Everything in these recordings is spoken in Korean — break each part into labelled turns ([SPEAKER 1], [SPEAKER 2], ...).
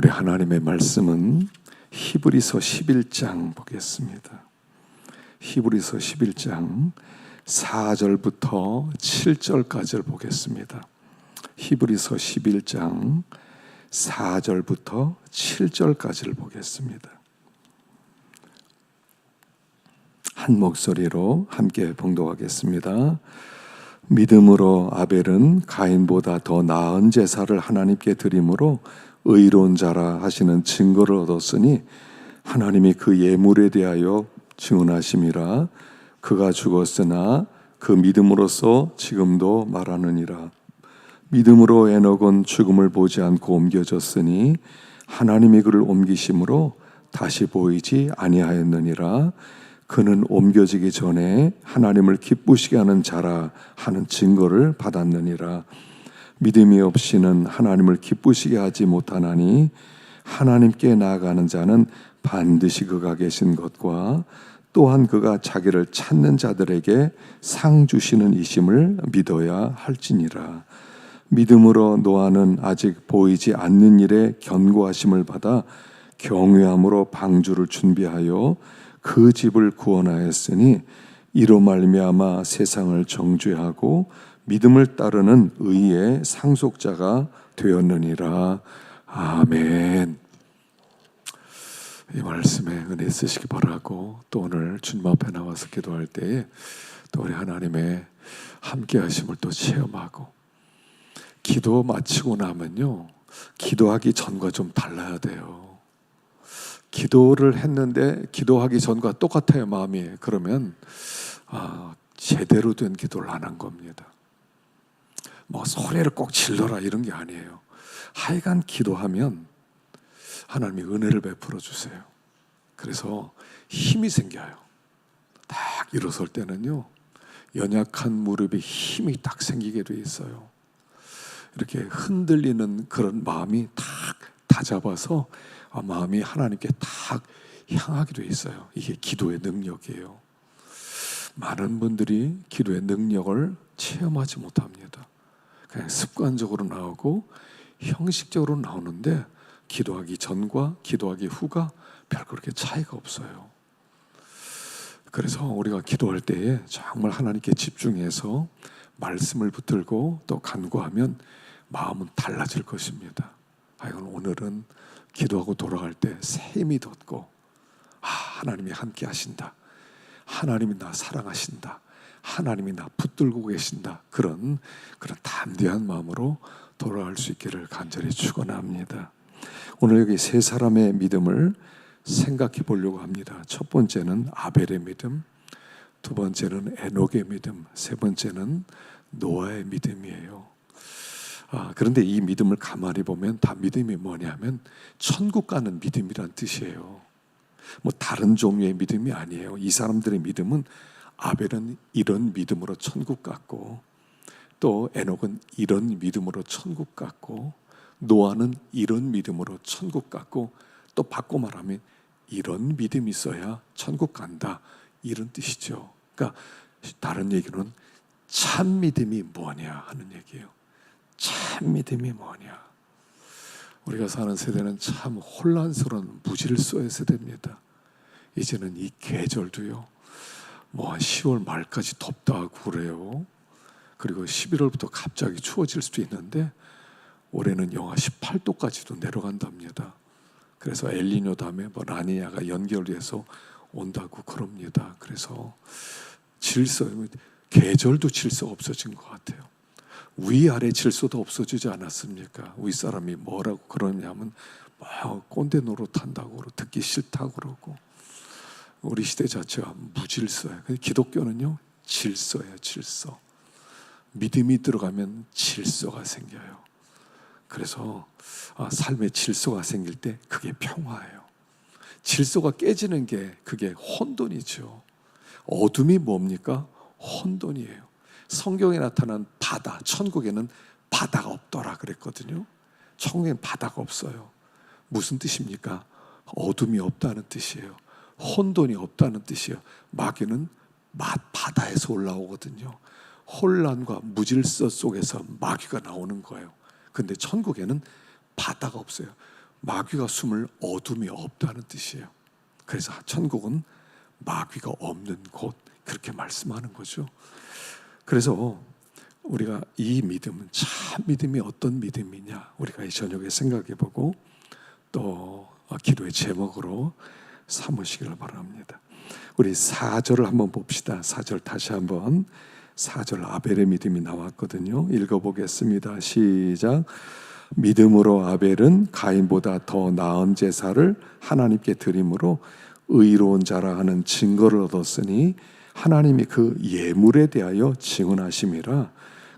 [SPEAKER 1] 우리 하나님의 말씀은 히브리서 11장 보겠습니다. 히브리서 11장 4절부터 7절까지를 보겠습니다. 히브리서 11장 4절부터 7절까지를 보겠습니다. 한 목소리로 함께 봉독하겠습니다. 믿음으로 아벨은 가인보다 더 나은 제사를 하나님께 드림으로 의로운 자라 하시는 증거를 얻었으니 하나님이 그 예물에 대하여 증언하심이라. 그가 죽었으나 그 믿음으로써 지금도 말하느니라. 믿음으로 에녹은 죽음을 보지 않고 옮겨졌으니 하나님이 그를 옮기심으로 다시 보이지 아니하였느니라. 그는 옮겨지기 전에 하나님을 기쁘시게 하는 자라 하는 증거를 받았느니라. 믿음이 없이는 하나님을 기쁘시게 하지 못하나니 하나님께 나아가는 자는 반드시 그가 계신 것과 또한 그가 자기를 찾는 자들에게 상 주시는 이심을 믿어야 할지니라. 믿음으로 노아는 아직 보이지 않는 일에 견고하심을 받아 경외함으로 방주를 준비하여 그 집을 구원하였으니 이로 말미암아 세상을 정죄하고 믿음을 따르는 의의 상속자가 되었느니라. 아멘. 이 말씀에 은혜 쓰시기 바라고, 또 오늘 주님 앞에 나와서 기도할 때에 또 우리 하나님의 함께 하심을 또 체험하고, 기도 마치고 나면요, 기도하기 전과 좀 달라야 돼요. 기도를 했는데 기도하기 전과 똑같아요, 마음이. 그러면 제대로 된 기도를 안 한 겁니다. 뭐 소리를 꼭 질러라 이런 게 아니에요. 하여간 기도하면 하나님이 은혜를 베풀어 주세요. 그래서 힘이 생겨요. 딱 일어설 때는요, 연약한 무릎에 힘이 딱 생기게 돼 있어요. 이렇게 흔들리는 그런 마음이 딱 다잡아서 마음이 하나님께 딱 향하게 돼 있어요. 이게 기도의 능력이에요. 많은 분들이 기도의 능력을 체험하지 못합니다. 그냥 습관적으로 나오고 형식적으로 나오는데 기도하기 전과 기도하기 후가 별 그렇게 차이가 없어요. 그래서 우리가 기도할 때에 정말 하나님께 집중해서 말씀을 붙들고 또 간구하면 마음은 달라질 것입니다. 이건 오늘은 기도하고 돌아갈 때 새 힘이 돋고, 하나님이 함께 하신다, 하나님이 나 사랑하신다, 하나님이 나 붙들고 계신다, 그런 담대한 마음으로 돌아갈 수 있기를 간절히 축원합니다. 오늘 여기 세 사람의 믿음을 생각해 보려고 합니다. 첫 번째는 아벨의 믿음, 두 번째는 에녹의 믿음, 세 번째는 노아의 믿음이에요. 그런데 이 믿음을 가만히 보면 다 믿음이 뭐냐면 천국 가는 믿음이란 뜻이에요. 뭐 다른 종류의 믿음이 아니에요. 이 사람들의 믿음은, 아벨은 이런 믿음으로 천국 갔고, 또 에녹은 이런 믿음으로 천국 갔고, 노아는 이런 믿음으로 천국 갔고, 또 바꿔 말하면 이런 믿음이 있어야 천국 간다, 이런 뜻이죠. 그러니까 다른 얘기는 참 믿음이 뭐냐 하는 얘기예요. 참 믿음이 뭐냐. 우리가 사는 세대는 참 혼란스러운 무질서의 세대입니다. 이제는 이 계절도요, 뭐 10월 말까지 덥다 하고 그래요. 그리고 11월부터 갑자기 추워질 수도 있는데 올해는 영하 18도까지도 내려간답니다. 그래서 엘니뇨 다음에 뭐 라니냐가 연결돼서 온다고 그럽니다. 그래서 계절도 질서가 없어진 것 같아요. 위아래 질서도 없어지지 않았습니까? 윗사람이 뭐라고 그러냐면 꼰대 노릇한다고 듣기 싫다고 그러고, 우리 시대 자체가 무질서예요. 기독교는요, 질서예요. 질서. 믿음이 들어가면 질서가 생겨요. 그래서 삶의 질서가 생길 때 그게 평화예요. 질서가 깨지는 게 그게 혼돈이죠. 어둠이 뭡니까? 혼돈이에요. 성경에 나타난 바다, 천국에는 바다가 없더라 그랬거든요. 천국에는 바다가 없어요. 무슨 뜻입니까? 어둠이 없다는 뜻이에요. 혼돈이 없다는 뜻이에요. 마귀는 바다에서 올라오거든요. 혼란과 무질서 속에서 마귀가 나오는 거예요. 근데 천국에는 바다가 없어요. 마귀가 숨을 어둠이 없다는 뜻이에요. 그래서 천국은 마귀가 없는 곳, 그렇게 말씀하는 거죠. 그래서 우리가 이 믿음은 참 믿음이 어떤 믿음이냐, 우리가 이 저녁에 생각해보고 또 기도의 제목으로 삼으시기를 바랍니다. 우리 4절을 한번 봅시다. 4절 다시 한번, 4절 아벨의 믿음이 나왔거든요. 읽어보겠습니다. 시작. 믿음으로 아벨은 가인보다 더 나은 제사를 하나님께 드림으로 의로운 자라 하는 증거를 얻었으니 하나님이 그 예물에 대하여 증언하심이라.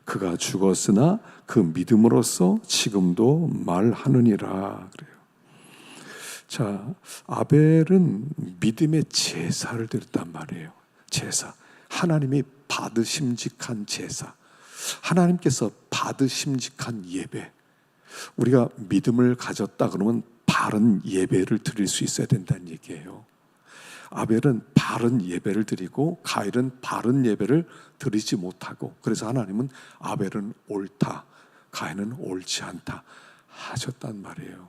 [SPEAKER 1] 그가 죽었으나 그 믿음으로써 지금도 말하느니라. 그래요. 자, 아벨은 믿음의 제사를 드렸단 말이에요. 제사, 하나님이 받으심직한 제사, 하나님께서 받으심직한 예배. 우리가 믿음을 가졌다 그러면 바른 예배를 드릴 수 있어야 된다는 얘기예요. 아벨은 바른 예배를 드리고 가인은 바른 예배를 드리지 못하고, 그래서 하나님은 아벨은 옳다, 가인은 옳지 않다 하셨단 말이에요.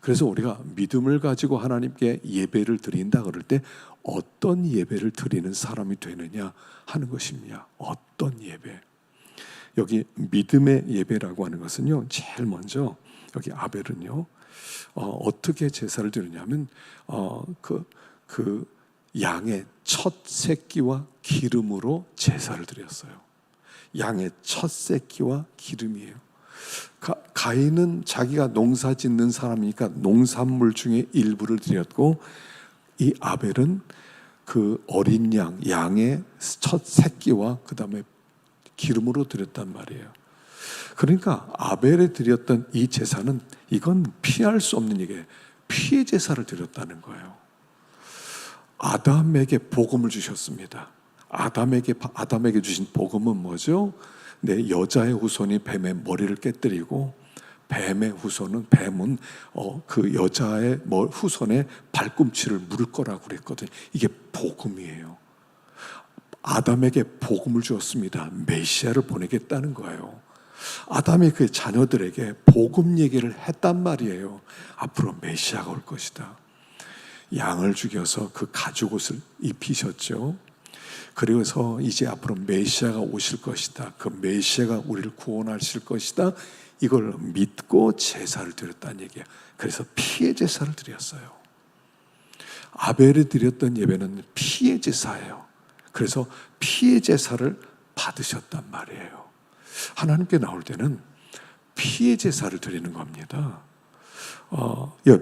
[SPEAKER 1] 그래서 우리가 믿음을 가지고 하나님께 예배를 드린다 그럴 때 어떤 예배를 드리는 사람이 되느냐 하는 것입니다. 어떤 예배? 여기 믿음의 예배라고 하는 것은요, 제일 먼저 여기 아벨은요, 어떻게 제사를 드리냐면 그 양의 첫 새끼와 기름으로 제사를 드렸어요. 양의 첫 새끼와 기름이에요. 가인은 자기가 농사 짓는 사람이니까 농산물 중에 일부를 드렸고, 이 아벨은 그 어린 양의 첫 새끼와 그 다음에 기름으로 드렸단 말이에요. 그러니까 아벨에 드렸던 이 제사는, 이건 피할 수 없는 얘기예요. 피의 제사를 드렸다는 거예요. 아담에게 복음을 주셨습니다. 아담에게 주신 복음은 뭐죠? 내 여자의 후손이 뱀의 머리를 깨뜨리고, 뱀은 그 여자의 후손의 발꿈치를 물을 거라고 그랬거든요. 이게 복음이에요. 아담에게 복음을 주었습니다. 메시아를 보내겠다는 거예요. 아담이 그 자녀들에게 복음 얘기를 했단 말이에요. 앞으로 메시아가 올 것이다. 양을 죽여서 그 가죽옷을 입히셨죠. 그래서 이제 앞으로 메시아가 오실 것이다. 그 메시아가 우리를 구원하실 것이다. 이걸 믿고 제사를 드렸다는 얘기예요. 그래서 피의 제사를 드렸어요. 아벨이 드렸던 예배는 피의 제사예요. 그래서 피의 제사를 받으셨단 말이에요. 하나님께 나올 때는 피의 제사를 드리는 겁니다.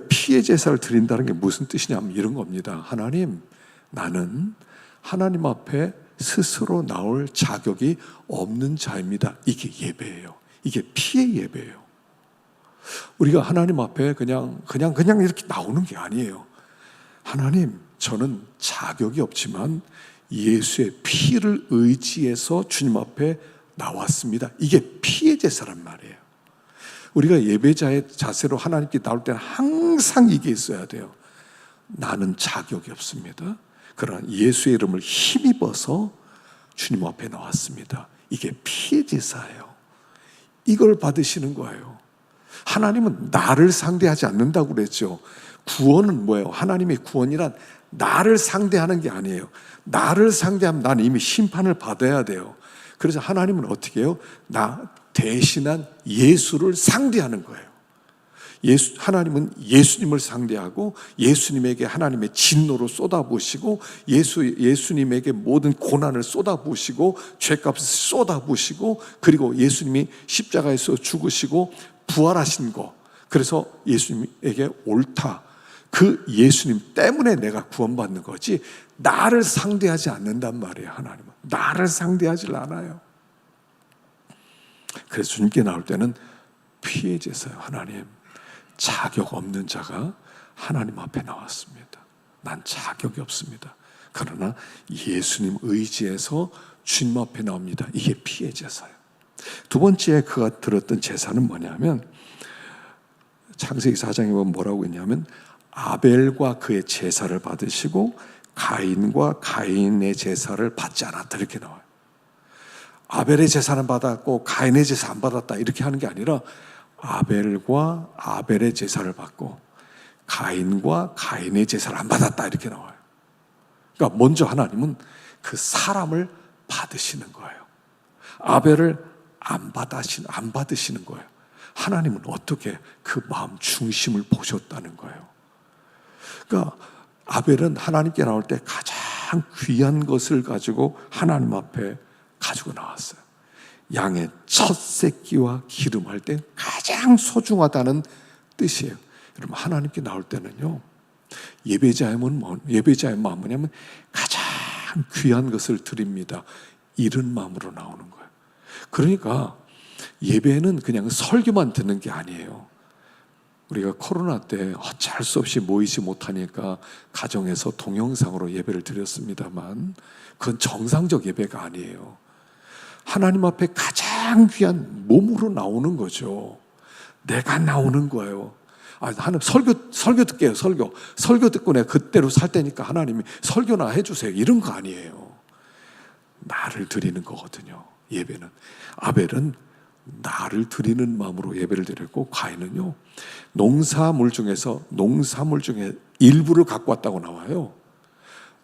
[SPEAKER 1] 피의 제사를 드린다는 게 무슨 뜻이냐면 이런 겁니다. 하나님, 나는 하나님 앞에 스스로 나올 자격이 없는 자입니다. 이게 예배예요. 이게 피의 예배예요. 우리가 하나님 앞에 그냥 이렇게 나오는 게 아니에요. 하나님, 저는 자격이 없지만 예수의 피를 의지해서 주님 앞에 나왔습니다. 이게 피의 제사란 말이에요. 우리가 예배자의 자세로 하나님께 나올 때는 항상 이게 있어야 돼요. 나는 자격이 없습니다. 그러나 예수의 이름을 힘입어서 주님 앞에 나왔습니다. 이게 피의 제사예요. 이걸 받으시는 거예요. 하나님은 나를 상대하지 않는다고 그랬죠. 구원은 뭐예요? 하나님의 구원이란 나를 상대하는 게 아니에요. 나를 상대하면 나는 이미 심판을 받아야 돼요. 그래서 하나님은 어떻게 해요? 나 대신한 예수를 상대하는 거예요. 하나님은 예수님을 상대하고 예수님에게 하나님의 진노로 쏟아부으시고 예수님에게 모든 고난을 쏟아부으시고 죄값을 쏟아부으시고, 그리고 예수님이 십자가에서 죽으시고 부활하신 거, 그래서 예수님에게 옳다, 그 예수님 때문에 내가 구원받는 거지 나를 상대하지 않는단 말이에요. 하나님은 나를 상대하지 않아요. 그래서 주님께 나올 때는 피의 제사예요. 하나님, 자격 없는 자가 하나님 앞에 나왔습니다. 난 자격이 없습니다. 그러나 예수님 의지해서 주님 앞에 나옵니다. 이게 피의 제사예요. 두 번째 그가 드렸던 제사는 뭐냐면, 창세기 4장에 보면 뭐라고 했냐면, 아벨과 그의 제사를 받으시고 가인과 가인의 제사를 받지 않았다, 이렇게 나와요. 아벨의 제사는 받았고 가인의 제사 안 받았다 이렇게 하는 게 아니라, 아벨과 아벨의 제사를 받고 가인과 가인의 제사를 안 받았다 이렇게 나와요. 그러니까 먼저 하나님은 그 사람을 받으시는 거예요. 아벨을 안 받으시는 거예요. 하나님은 어떻게 그 마음 중심을 보셨다는 거예요. 그러니까 아벨은 하나님께 나올 때 가장 귀한 것을 가지고 하나님 앞에 가지고 나왔어요. 양의 첫 새끼와 기름할 때 가장 소중하다는 뜻이에요. 여러분, 하나님께 나올 때는요, 예배자의 마음은 뭐냐면 가장 귀한 것을 드립니다, 이런 마음으로 나오는 거예요. 그러니까 예배는 그냥 설교만 듣는 게 아니에요. 우리가 코로나 때 어쩔 수 없이 모이지 못하니까 가정에서 동영상으로 예배를 드렸습니다만 그건 정상적 예배가 아니에요. 하나님 앞에 가장 귀한 몸으로 나오는 거죠. 내가 나오는 거예요. 하나님 설교 듣게요. 설교 듣고 내가 그때로 살 테니까 하나님이 설교나 해주세요, 이런 거 아니에요. 나를 드리는 거거든요. 예배는. 아벨은 나를 드리는 마음으로 예배를 드렸고, 가인은요, 농사물 중에 일부를 갖고 왔다고 나와요.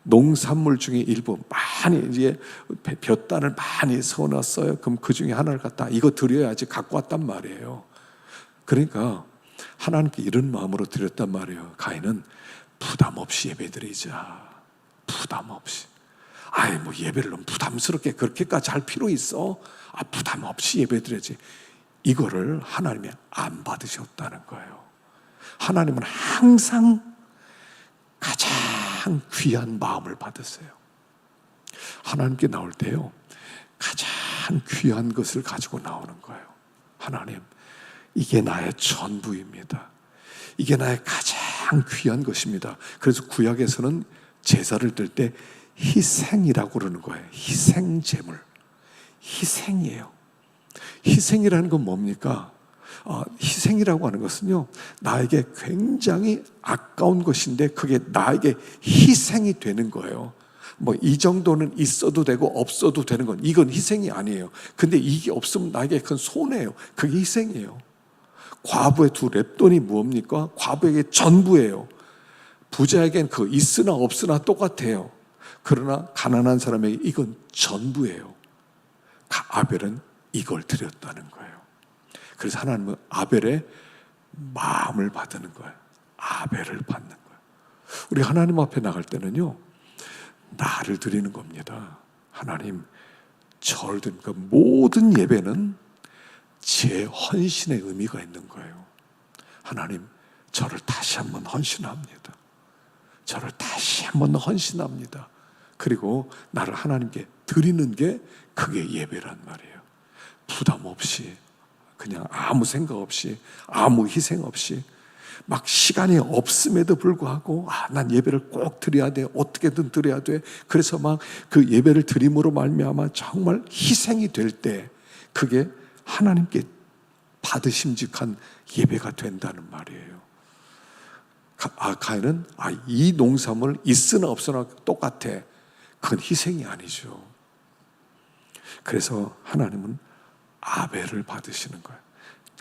[SPEAKER 1] 농산물 중에 일부 많이 이제 볕단을 많이 서놨어요. 그럼 그 중에 하나를 갖다 이거 드려야지 갖고 왔단 말이에요. 그러니까 하나님께 이런 마음으로 드렸단 말이에요. 가인은 부담 없이 예배드리자. 부담 없이. 뭐 예배를 너무 부담스럽게 그렇게까지 할 필요 있어? 부담 없이 예배드려야지. 이거를 하나님이 안 받으셨다는 거예요. 하나님은 항상 가장 귀한 마음을 받으세요. 하나님께 나올 때요, 가장 귀한 것을 가지고 나오는 거예요. 하나님, 이게 나의 전부입니다. 이게 나의 가장 귀한 것입니다. 그래서 구약에서는 제사를 드릴 때 희생이라고 그러는 거예요. 희생제물. 희생이에요. 희생이라는 건 뭡니까? 희생이라고 하는 것은요, 나에게 굉장히 아까운 것인데 그게 나에게 희생이 되는 거예요. 이 정도는 있어도 되고 없어도 되는 건, 이건 희생이 아니에요. 근데 이게 없으면 나에게 큰 손해예요. 그게 희생이에요. 과부의 두 렙돈이 뭡니까? 과부에게 전부예요. 부자에겐 그 있으나 없으나 똑같아요. 그러나 가난한 사람에게 이건 전부예요. 아벨은 이걸 드렸다는 거예요. 그래서 하나님은 아벨의 마음을 받는 거예요. 아벨을 받는 거예요. 우리 하나님 앞에 나갈 때는요, 나를 드리는 겁니다. 하나님, 저를 드리는, 그러니까 모든 예배는 제 헌신의 의미가 있는 거예요. 하나님, 저를 다시 한번 헌신합니다. 저를 다시 한번 헌신합니다. 그리고 나를 하나님께 드리는 게 그게 예배란 말이에요. 부담 없이, 그냥 아무 생각 없이, 아무 희생 없이, 막 시간이 없음에도 불구하고 난 예배를 꼭 드려야 돼, 어떻게든 드려야 돼. 그래서 막 그 예배를 드림으로 말미암아 정말 희생이 될 때 그게 하나님께 받으심직한 예배가 된다는 말이에요. 가인은 이 농산물 있으나 없으나 똑같아. 그건 희생이 아니죠. 그래서 하나님은 아벨을 받으시는 거예요.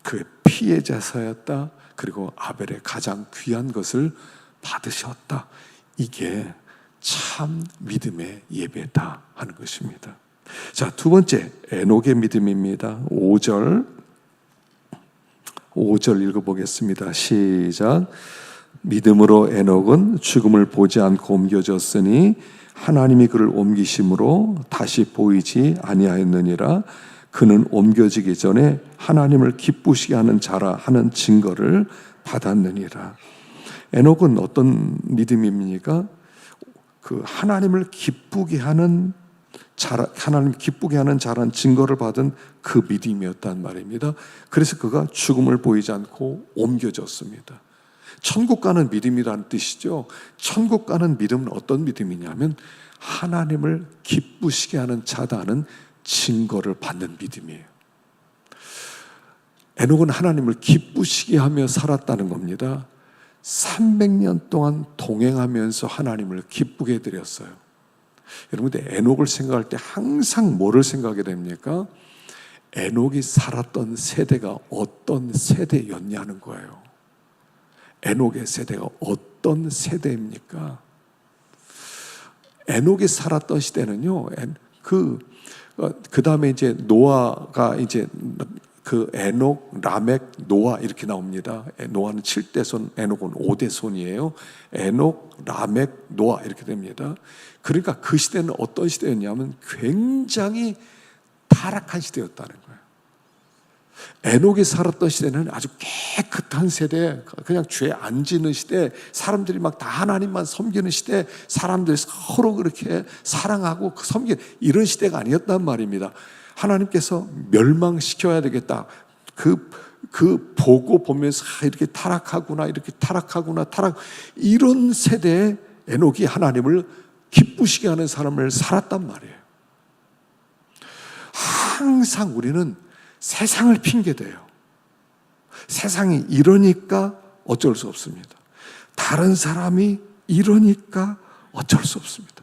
[SPEAKER 1] 그의 피의 제사였다. 그리고 아벨의 가장 귀한 것을 받으셨다. 이게 참 믿음의 예배다 하는 것입니다. 자, 두 번째, 에녹의 믿음입니다. 5절 읽어보겠습니다. 시작. 믿음으로 에녹은 죽음을 보지 않고 옮겨졌으니 하나님이 그를 옮기심으로 다시 보이지 아니하였느니라. 그는 옮겨지기 전에 하나님을 기쁘시게 하는 자라 하는 증거를 받았느니라. 에녹은 어떤 믿음입니까? 그 하나님을 기쁘게 하는 자라, 하나님 기쁘게 하는 자라는 증거를 받은 그 믿음이었단 말입니다. 그래서 그가 죽음을 보이지 않고 옮겨졌습니다. 천국 가는 믿음이라는 뜻이죠. 천국 가는 믿음은 어떤 믿음이냐면 하나님을 기쁘시게 하는 자다는 증거를 받는 믿음이에요. 에녹은 하나님을 기쁘시게 하며 살았다는 겁니다. 300년 동안 동행하면서 하나님을 기쁘게 해드렸어요. 여러분, 근데 에녹을 생각할 때 항상 뭐를 생각하게 됩니까? 에녹이 살았던 세대가 어떤 세대였냐는 거예요. 에녹의 세대가 어떤 세대입니까? 에녹이 살았던 시대는요, 그 다음에 이제 노아가 이제 그 에녹, 라멕, 노아 이렇게 나옵니다. 노아는 7대손, 에녹은 5대손이에요. 에녹, 라멕, 노아 이렇게 됩니다. 그러니까 그 시대는 어떤 시대였냐면 굉장히 타락한 시대였다는 거예요. 에녹이 살았던 시대는 아주 깨끗한 세대, 그냥 죄 안 지는 시대, 사람들이 막 다 하나님만 섬기는 시대, 사람들이 서로 그렇게 사랑하고 섬기는 이런 시대가 아니었단 말입니다. 하나님께서 멸망시켜야 되겠다. 그 보고 보면서 이렇게 타락하구나, 이렇게 타락하구나, 이런 세대에 에녹이 하나님을 기쁘시게 하는 삶을 살았단 말이에요. 항상 우리는 세상을 핑계대요. 세상이 이러니까 어쩔 수 없습니다. 다른 사람이 이러니까 어쩔 수 없습니다.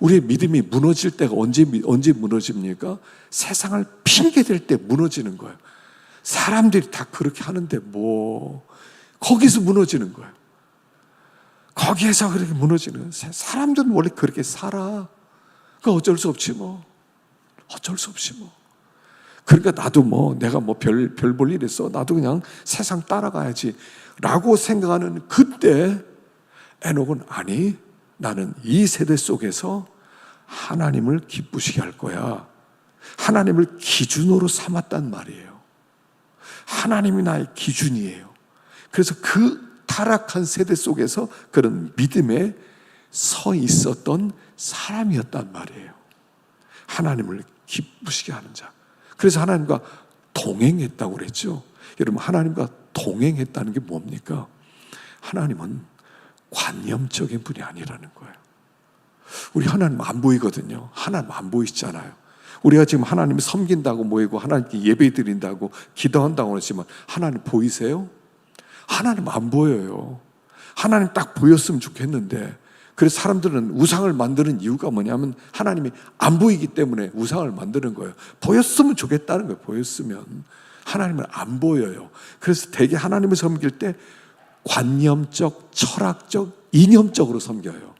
[SPEAKER 1] 우리의 믿음이 무너질 때가 언제 무너집니까? 세상을 핑계댈 때 무너지는 거예요. 사람들이 다 그렇게 하는데 거기서 무너지는 거예요. 거기에서 그렇게 무너지는 거예요. 사람들은 원래 그렇게 살아. 그러니까 어쩔 수 없지 뭐. 어쩔 수 없이 뭐. 그러니까 나도 내가 별 볼 일 있어. 나도 그냥 세상 따라가야지. 라고 생각하는 그때 에녹은 아니, 나는 이 세대 속에서 하나님을 기쁘시게 할 거야. 하나님을 기준으로 삼았단 말이에요. 하나님이 나의 기준이에요. 그래서 그 타락한 세대 속에서 그런 믿음에 서 있었던 사람이었단 말이에요. 하나님을 기쁘시게 하는 자. 그래서 하나님과 동행했다고 그랬죠. 여러분, 하나님과 동행했다는 게 뭡니까? 하나님은 관념적인 분이 아니라는 거예요. 우리 하나님 안 보이거든요. 하나님 안 보이시잖아요. 우리가 지금 하나님을 섬긴다고 모이고 하나님께 예배 드린다고 기도한다고 그러지만 하나님 보이세요? 하나님 안 보여요. 하나님 딱 보였으면 좋겠는데, 그래서 사람들은 우상을 만드는 이유가 뭐냐면 하나님이 안 보이기 때문에 우상을 만드는 거예요. 보였으면 좋겠다는 거예요. 보였으면. 하나님은 안 보여요. 그래서 대개 하나님을 섬길 때 관념적, 철학적, 이념적으로 섬겨요.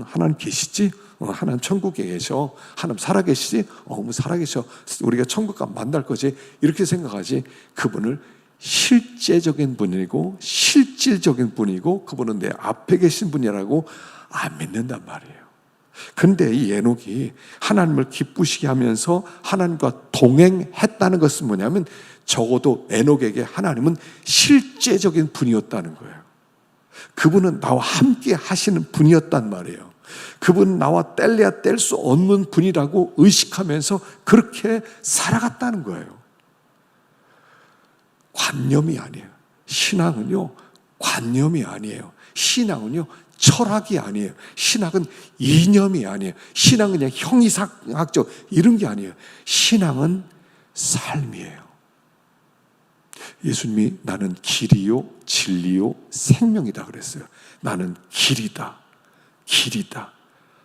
[SPEAKER 1] 하나님 계시지? 하나님 천국에 계셔. 하나님 살아계시지? 살아계셔. 우리가 천국 가면 만날 거지? 이렇게 생각하지. 그분을 실제적인 분이고 실질적인 분이고 그분은 내 앞에 계신 분이라고 안 믿는단 말이에요. 근데 이 에녹이 하나님을 기쁘시게 하면서 하나님과 동행했다는 것은 뭐냐면 적어도 에녹에게 하나님은 실제적인 분이었다는 거예요. 그분은 나와 함께 하시는 분이었단 말이에요. 그분은 나와 뗄래야 뗄 수 없는 분이라고 의식하면서 그렇게 살아갔다는 거예요. 관념이 아니에요. 신앙은요, 관념이 아니에요. 신앙은요, 철학이 아니에요. 신학은 이념이 아니에요. 신앙은 그냥 형이상학적 이런 게 아니에요. 신앙은 삶이에요. 예수님이 나는 길이요, 진리요, 생명이다 그랬어요. 나는 길이다. 길이다.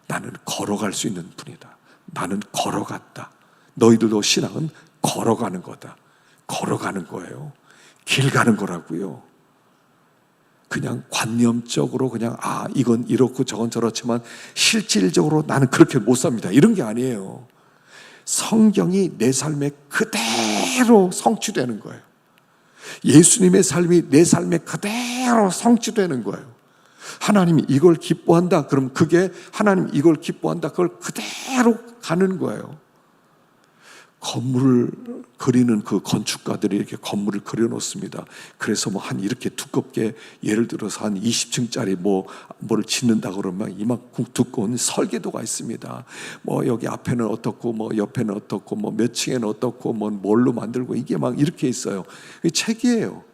[SPEAKER 1] 나는 걸어갈 수 있는 분이다. 나는 걸어갔다. 너희들도 신앙은 걸어가는 거다. 걸어가는 거예요. 길 가는 거라고요. 그냥 관념적으로 그냥 이건 이렇고 저건 저렇지만 실질적으로 나는 그렇게 못 삽니다. 이런 게 아니에요. 성경이 내 삶에 그대로 성취되는 거예요. 예수님의 삶이 내 삶에 그대로 성취되는 거예요. 하나님이 이걸 기뻐한다. 그럼 그게 하나님 이걸 기뻐한다. 그걸 그대로 가는 거예요. 건물을 그리는 그 건축가들이 이렇게 건물을 그려놓습니다. 그래서 한 이렇게 두껍게 예를 들어서 한 20층짜리 뭐를 짓는다 그러면 이만큼 두꺼운 설계도가 있습니다. 여기 앞에는 어떻고 옆에는 어떻고 몇 층에는 어떻고 뭘로 만들고 이게 막 이렇게 있어요. 이게 책이에요.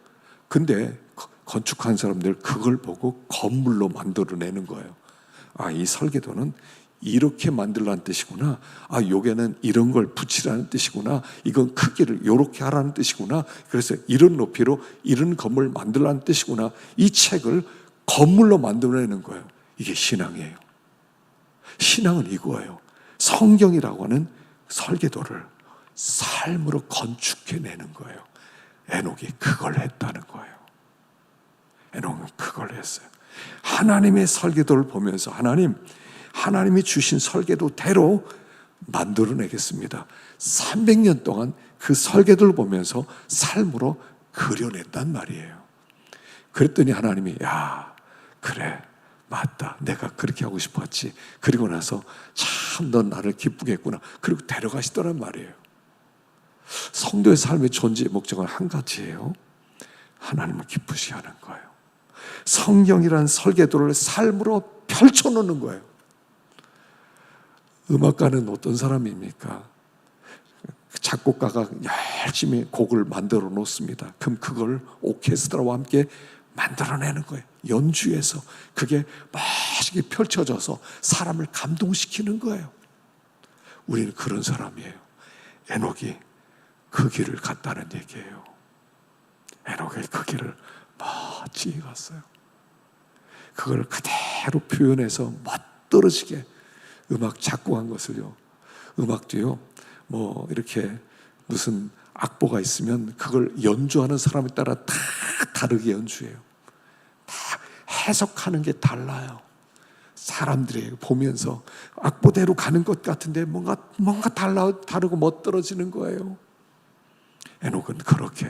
[SPEAKER 1] 근데 건축한 사람들 그걸 보고 건물로 만들어내는 거예요. 이 설계도는 이렇게 만들라는 뜻이구나. 요게는 이런 걸 붙이라는 뜻이구나. 이건 크기를 이렇게 하라는 뜻이구나. 그래서 이런 높이로 이런 건물을 만들라는 뜻이구나. 이 책을 건물로 만들어내는 거예요. 이게 신앙이에요. 신앙은 이거예요. 성경이라고 하는 설계도를 삶으로 건축해내는 거예요. 에녹이 그걸 했다는 거예요. 에녹은 그걸 했어요. 하나님의 설계도를 보면서 하나님이 주신 설계도대로 만들어내겠습니다. 300년 동안 그 설계도를 보면서 삶으로 그려냈단 말이에요. 그랬더니 하나님이 야 그래 맞다 내가 그렇게 하고 싶었지. 그리고 나서 참 넌 나를 기쁘게 했구나. 그리고 데려가시더란 말이에요. 성도의 삶의 존재의 목적은 한 가지예요. 하나님을 기쁘시게 하는 거예요. 성경이라는 설계도를 삶으로 펼쳐놓는 거예요. 음악가는 어떤 사람입니까? 작곡가가 열심히 곡을 만들어 놓습니다. 그럼 그걸 오케스트라와 함께 만들어내는 거예요. 연주해서 그게 멋있게 펼쳐져서 사람을 감동시키는 거예요. 우리는 그런 사람이에요. 에녹이 그 길을 갔다는 얘기예요. 에녹이 그 길을 멋지게 갔어요. 그걸 그대로 표현해서 멋들어지게 음악 작곡한 것을요. 음악도요. 뭐 이렇게 무슨 악보가 있으면 그걸 연주하는 사람에 따라 다 다르게 연주해요. 다 해석하는 게 달라요. 사람들이 보면서 악보대로 가는 것 같은데 뭔가 다르고 멋들어지는 거예요. 에녹은 그렇게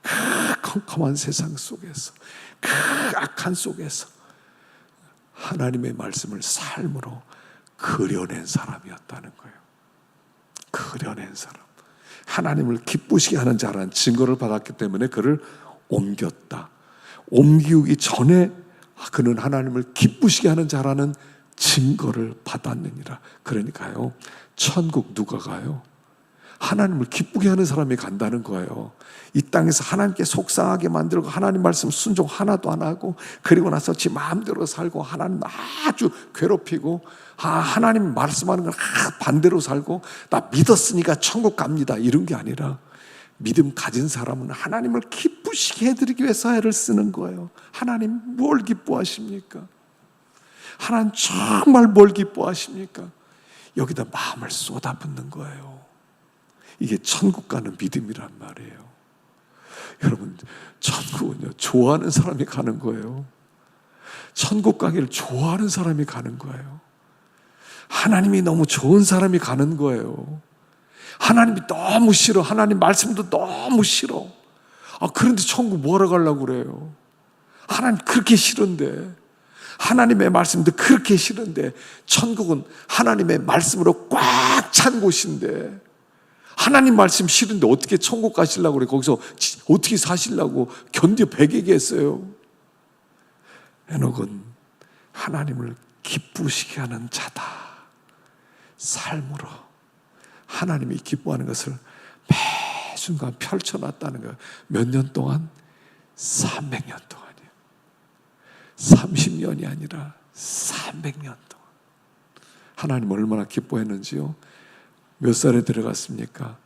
[SPEAKER 1] 그 컴컴한 세상 속에서 그 악한 속에서 하나님의 말씀을 삶으로 그려낸 사람이었다는 거예요. 그려낸 사람. 하나님을 기쁘시게 하는 자라는 증거를 받았기 때문에 그를 옮겼다. 옮기기 전에 그는 하나님을 기쁘시게 하는 자라는 증거를 받았느니라. 그러니까요, 천국 누가 가요? 하나님을 기쁘게 하는 사람이 간다는 거예요. 이 땅에서 하나님께 속상하게 만들고 하나님 말씀 순종 하나도 안 하고 그리고 나서 지 마음대로 살고 하나님 아주 괴롭히고 하나님 말씀하는 걸 반대로 살고 나 믿었으니까 천국 갑니다 이런 게 아니라 믿음 가진 사람은 하나님을 기쁘시게 해드리기 위해서 애를 쓰는 거예요. 하나님 뭘 기뻐하십니까? 하나님 정말 뭘 기뻐하십니까? 여기다 마음을 쏟아붓는 거예요. 이게 천국 가는 믿음이란 말이에요. 여러분, 천국은요, 좋아하는 사람이 가는 거예요. 천국 가기를 좋아하는 사람이 가는 거예요. 하나님이 너무 좋은 사람이 가는 거예요. 하나님이 너무 싫어. 하나님 말씀도 너무 싫어. 그런데 천국 뭐하러 가려고 그래요? 하나님 그렇게 싫은데, 하나님의 말씀도 그렇게 싫은데, 천국은 하나님의 말씀으로 꽉 찬 곳인데, 하나님 말씀 싫은데 어떻게 천국 가시려고 그래? 거기서 어떻게 사시려고 견뎌 배기게 했어요? 에녹은 하나님을 기쁘시게 하는 자다. 삶으로 하나님이 기뻐하는 것을 매 순간 펼쳐놨다는 거예요. 몇 년 동안? 300년 동안이에요. 30년이 아니라 300년 동안. 하나님 얼마나 기뻐했는지요. 몇 살에 들어갔습니까?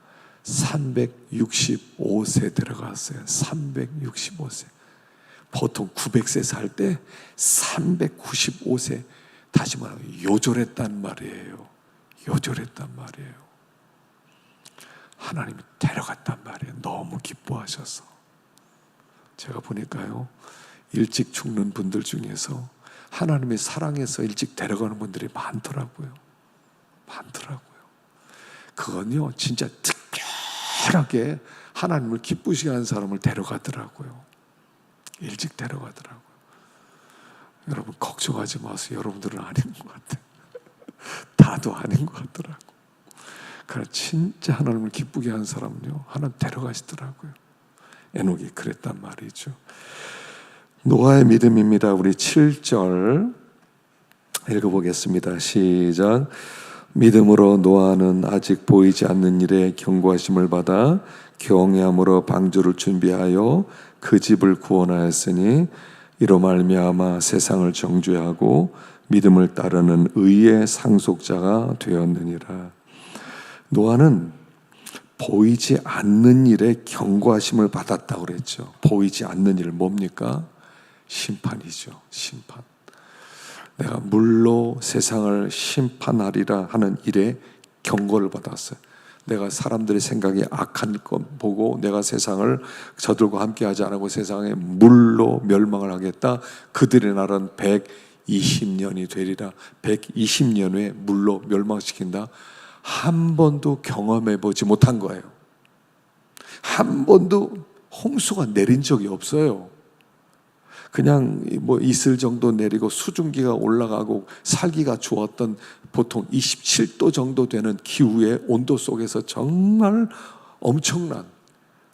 [SPEAKER 1] 365세 들어갔어요. 365세. 보통 900세 살 때 395세 다시 말하면 요절했단 말이에요. 요절했단 말이에요. 하나님이 데려갔단 말이에요. 너무 기뻐하셔서. 제가 보니까요, 일찍 죽는 분들 중에서 하나님의 사랑에서 일찍 데려가는 분들이 많더라고요. 그건요, 진짜 특별하게 하나님을 기쁘시게 하는 사람을 데려가더라고요. 일찍 데려가더라고요. 여러분, 걱정하지 마세요. 여러분들은 아닌 것 같아요. 다도 아닌 것 같더라고요. 그러나 진짜 하나님을 기쁘게 하는 사람은요, 하나님 데려가시더라고요. 에녹이 그랬단 말이죠. 노아의 믿음입니다. 우리 7절 읽어보겠습니다. 시작. 믿음으로 노아는 아직 보이지 않는 일에 경고하심을 받아 경외함으로 방주를 준비하여 그 집을 구원하였으니 이로 말미암아 세상을 정죄하고 믿음을 따르는 의의 상속자가 되었느니라. 노아는 보이지 않는 일에 경고하심을 받았다고 그랬죠. 보이지 않는 일 뭡니까? 심판이죠. 심판. 내가 물로 세상을 심판하리라 하는 일에 경고를 받았어요. 내가 사람들의 생각이 악한 것 보고 내가 세상을 저들과 함께하지 않고 세상에 물로 멸망을 하겠다. 그들의 날은 120년이 되리라. 120년 후에 물로 멸망시킨다. 한 번도 경험해 보지 못한 거예요. 한 번도 홍수가 내린 적이 없어요. 그냥 뭐 이슬 정도 내리고 수증기가 올라가고 살기가 좋았던 보통 27도 정도 되는 기후의 온도 속에서 정말 엄청난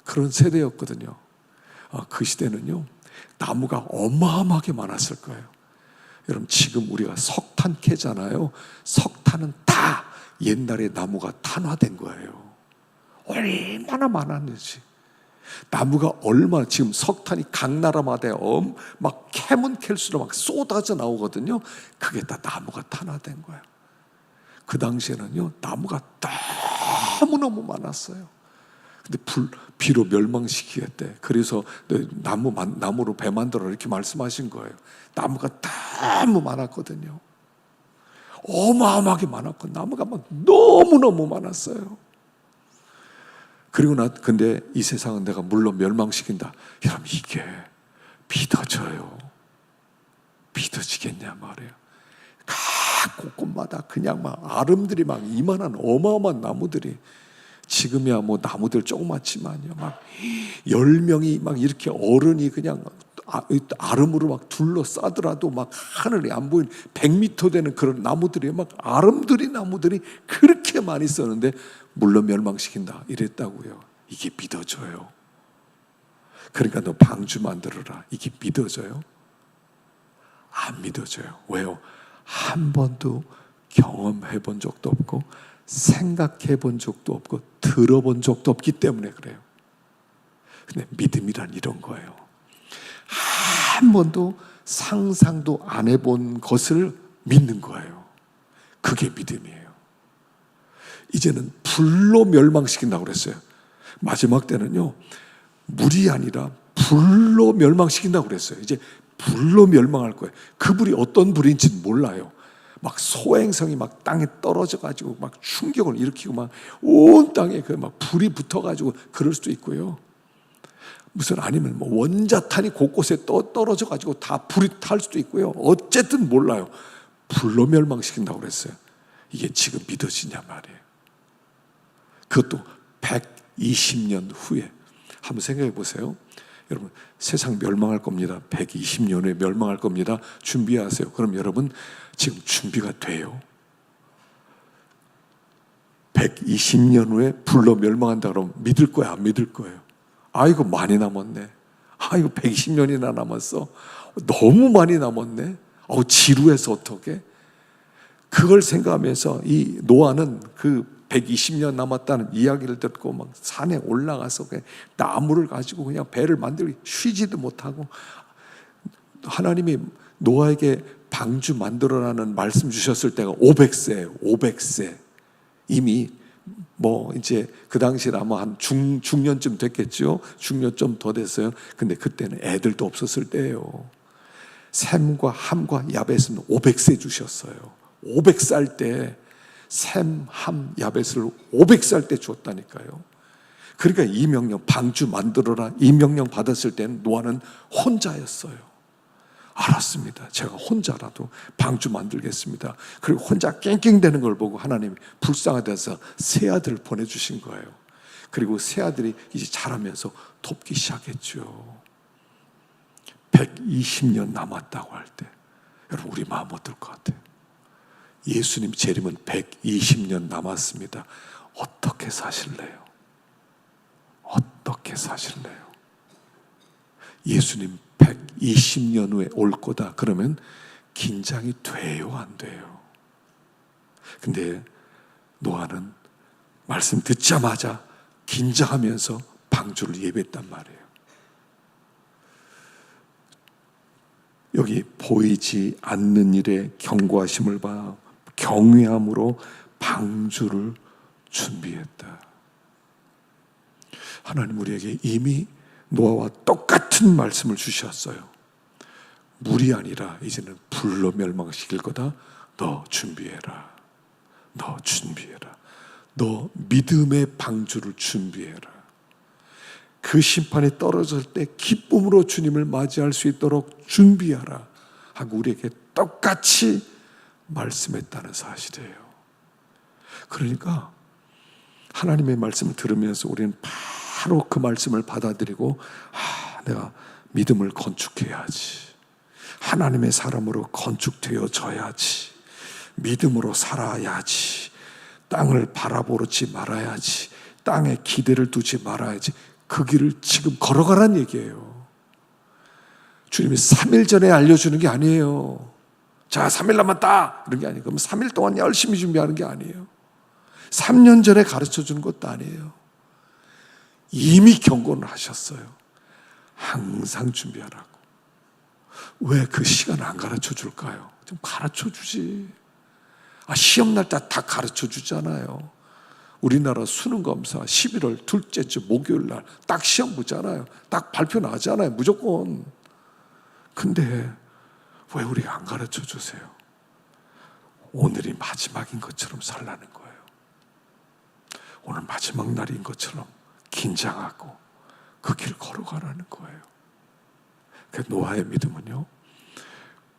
[SPEAKER 1] 그런 세대였거든요. 그 시대는요, 나무가 어마어마하게 많았을 거예요. 여러분, 지금 우리가 석탄 캐잖아요. 석탄은 다 옛날에 나무가 탄화된 거예요. 얼마나 많았는지. 나무가 얼마나, 지금 석탄이 각 나라마다 막 캐면 캘수록 막 쏟아져 나오거든요. 그게 다 나무가 탄화된 거예요. 그 당시에는요, 나무가 너무너무 많았어요. 근데 비로 멸망시키겠대. 그래서 나무로 배 만들어 이렇게 말씀하신 거예요. 나무가 너무 많았거든요. 어마어마하게 많았고 나무가 막 너무너무 많았어요. 그리고 근데 이 세상은 내가 물로 멸망시킨다. 여러분, 이게 믿어져요? 믿어지겠냐 말이에요. 각 곳곳마다 그냥 막 아름들이 막 이만한 어마어마한 나무들이, 지금이야 뭐 나무들 조그맣지만요, 막 10명이 막 이렇게 어른이 그냥 아름으로 막 둘러싸더라도 막 하늘이 안 보이는 100m 되는 그런 나무들이 막 나무들이 그렇게 많이 썼는데 물론 멸망시킨다 이랬다고요. 이게 믿어져요? 그러니까 너 방주 만들어라. 이게 믿어져요? 안 믿어져요. 왜요? 한 번도 경험해 본 적도 없고 생각해 본 적도 없고 들어본 적도 없기 때문에 그래요. 근데 믿음이란 이런 거예요. 한 번도 상상도 안 해본 것을 믿는 거예요. 그게 믿음이에요. 이제는 불로 멸망시킨다고 그랬어요. 마지막 때는요, 물이 아니라 불로 멸망시킨다고 그랬어요. 이제 불로 멸망할 거예요. 그 불이 어떤 불인지는 몰라요. 막 소행성이 막 땅에 떨어져 가지고 막 충격을 일으키고 막 온 땅에 그 막 불이 붙어 가지고 그럴 수도 있고요. 무슨 아니면 뭐 원자탄이 곳곳에 떨어져 가지고 다 불이 탈 수도 있고요. 어쨌든 몰라요. 불로 멸망시킨다고 그랬어요. 이게 지금 믿어지냐 말이에요. 그것도 120년 후에. 한번 생각해 보세요. 여러분, 세상 멸망할 겁니다. 120년 후에 멸망할 겁니다. 준비하세요. 그럼 여러분, 지금 준비가 돼요? 120년 후에 불로 멸망한다 그러면 믿을 거야, 안 믿을 거예요? 아이고, 많이 남았네. 아이고, 120년이나 남았어. 너무 많이 남았네. 지루해서 어떡해? 그걸 생각하면서 이 노아는 그 120년 남았다는 이야기를 듣고 막 산에 올라가서 그냥 나무를 가지고 그냥 배를 만들고 쉬지도 못하고, 하나님이 노아에게 방주 만들어라는 말씀 주셨을 때가 500세예요. 500세. 이미 뭐 이제 그 당시에 아마 한 중년쯤 됐겠죠. 중년 좀 더 됐어요. 근데 그때는 애들도 없었을 때예요. 셈과 함과 야벳은 500세 주셨어요. 500살 때 셈, 함, 야벳을 500살 때 줬다니까요. 그러니까 이 명령, 방주 만들어라, 이 명령 받았을 때는 노아는 혼자였어요. 알았습니다. 제가 혼자라도 방주 만들겠습니다. 그리고 혼자 깽깽대는 걸 보고 하나님이 불쌍하다서 세 아들을 보내주신 거예요. 그리고 세 아들이 이제 자라면서 돕기 시작했죠. 120년 남았다고 할 때 여러분, 우리 마음 어떨 것 같아요? 예수님 재림은 120년 남았습니다. 어떻게 사실래요? 어떻게 사실래요? 예수님 120년 후에 올 거다 그러면 긴장이 돼요, 안 돼요? 근데 노아는 말씀 듣자마자 긴장하면서 방주를 예배했단 말이에요. 여기 보이지 않는 일에 경고하심을 봐 경외함으로 방주를 준비했다. 하나님 우리에게 이미 노아와 똑같은 말씀을 주셨어요. 물이 아니라 이제는 불로 멸망시킬 거다. 너 준비해라. 너 준비해라. 너 믿음의 방주를 준비해라. 그 심판이 떨어질 때 기쁨으로 주님을 맞이할 수 있도록 준비하라 하고 우리에게 똑같이 말씀했다는 사실이에요. 그러니까 하나님의 말씀을 들으면서 우리는 바로 그 말씀을 받아들이고 내가 믿음을 건축해야지. 하나님의 사람으로 건축되어져야지. 믿음으로 살아야지. 땅을 바라보지 말아야지. 땅에 기대를 두지 말아야지. 그 길을 지금 걸어가란 얘기예요. 주님이 3일 전에 알려주는 게 아니에요. 자, 3일 남았다 이런 게 아니에요. 그럼 3일 동안 열심히 준비하는 게 아니에요. 3년 전에 가르쳐 주는 것도 아니에요. 이미 경고를 하셨어요. 항상 준비하라고. 왜 그 시간 안 가르쳐 줄까요? 좀 가르쳐 주지. 시험 날 때 다 가르쳐 주잖아요. 우리나라 수능검사 11월 둘째 주 목요일 날 딱 시험 보잖아요. 딱 발표 나잖아요. 무조건. 근데 왜 우리가 안 가르쳐 주세요? 오늘이 마지막인 것처럼 살라는 거예요. 오늘 마지막 날인 것처럼 긴장하고 그 길 걸어가라는 거예요. 그 노아의 믿음은요,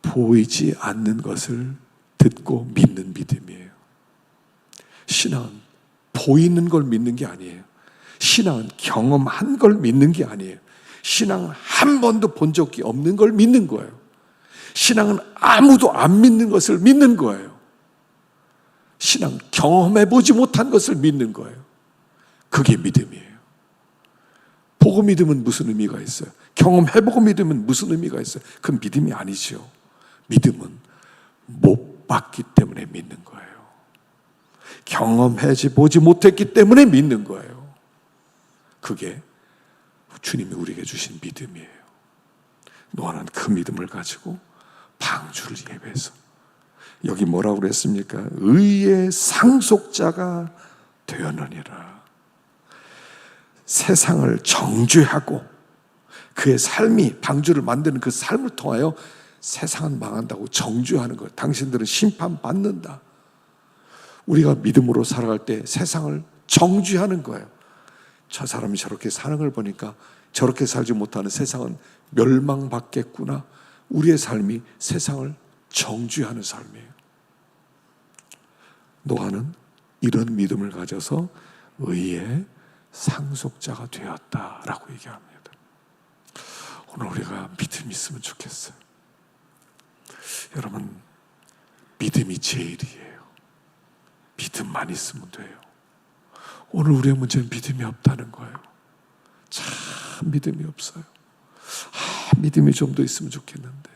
[SPEAKER 1] 보이지 않는 것을 듣고 믿는 믿음이에요. 신앙은 보이는 걸 믿는 게 아니에요. 신앙은 경험한 걸 믿는 게 아니에요. 신앙은 한 번도 본 적이 없는 걸 믿는 거예요. 신앙은 아무도 안 믿는 것을 믿는 거예요. 신앙은 경험해보지 못한 것을 믿는 거예요. 그게 믿음이에요. 보고 믿으면 무슨 의미가 있어요? 경험해보고 믿으면 무슨 의미가 있어요? 그건 믿음이 아니죠. 믿음은 못 봤기 때문에 믿는 거예요. 경험해보지 못했기 때문에 믿는 거예요. 그게 주님이 우리에게 주신 믿음이에요. 노아는 그 믿음을 가지고 방주를 예배해서, 여기 뭐라고 그랬습니까? 의의 상속자가 되었느니라. 세상을 정죄하고 그의 삶이, 방주를 만드는 그 삶을 통하여 세상은 망한다고 정죄하는 거예요. 당신들은 심판받는다. 우리가 믿음으로 살아갈 때 세상을 정죄하는 거예요. 저 사람이 저렇게 사는 걸 보니까 저렇게 살지 못하는 세상은 멸망받겠구나. 우리의 삶이 세상을 정죄하는 삶이에요. 노아는 이런 믿음을 가져서 의의 상속자가 되었다라고 얘기합니다. 오늘 우리가 믿음이 있으면 좋겠어요. 여러분, 믿음이 제일이에요. 믿음만 있으면 돼요. 오늘 우리의 문제는 믿음이 없다는 거예요. 참 믿음이 없어요. 믿음이 좀 더 있으면 좋겠는데,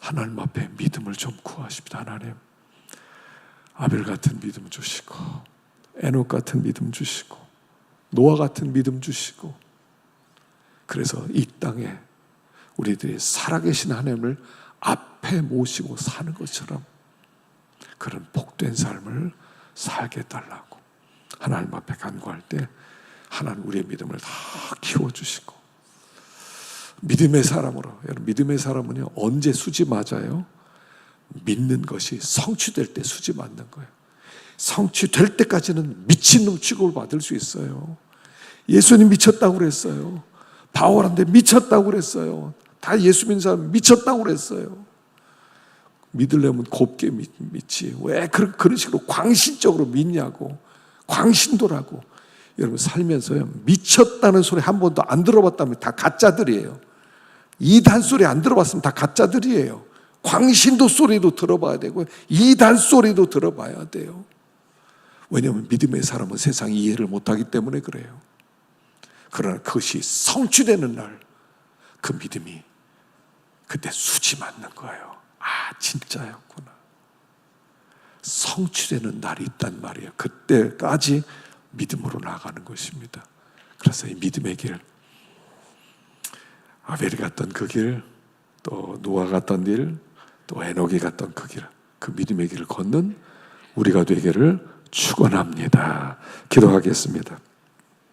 [SPEAKER 1] 하나님 앞에 믿음을 좀 구하십니다. 하나님, 아벨 같은 믿음 주시고, 에녹 같은 믿음 주시고, 노아 같은 믿음 주시고, 그래서 이 땅에 우리들이 살아계신 하나님을 앞에 모시고 사는 것처럼 그런 복된 삶을 살게 해달라고 하나님 앞에 간구할 때 하나님 우리의 믿음을 다 키워주시고, 믿음의 사람으로, 여러분, 믿음의 사람은요, 언제 수지 맞아요? 믿는 것이 성취될 때 수지 맞는 거예요. 성취될 때까지는 미친놈 취급을 받을 수 있어요. 예수님 미쳤다고 그랬어요. 바울한테 미쳤다고 그랬어요. 다 예수 믿는 사람 미쳤다고 그랬어요. 믿으려면 곱게 믿지. 왜 그런 식으로 광신적으로 믿냐고. 광신도라고. 여러분, 살면서요, 미쳤다는 소리 한 번도 안 들어봤다면 다 가짜들이에요. 이단 소리 안 들어봤으면 다 가짜들이에요. 광신도 소리도 들어봐야 되고 이단 소리도 들어봐야 돼요. 왜냐하면 믿음의 사람은 세상이 이해를 못하기 때문에 그래요. 그러나 그것이 성취되는 날, 그 믿음이 그때 수지 맞는 거예요. 진짜였구나. 성취되는 날이 있단 말이에요. 그때까지 믿음으로 나아가는 것입니다. 그래서 이 믿음의 길, 아벨이 갔던 그 길, 또 노아 갔던 길, 또 에녹이 갔던 그 길, 그 믿음의 길을 걷는 우리가 되기를 축원합니다. 기도하겠습니다.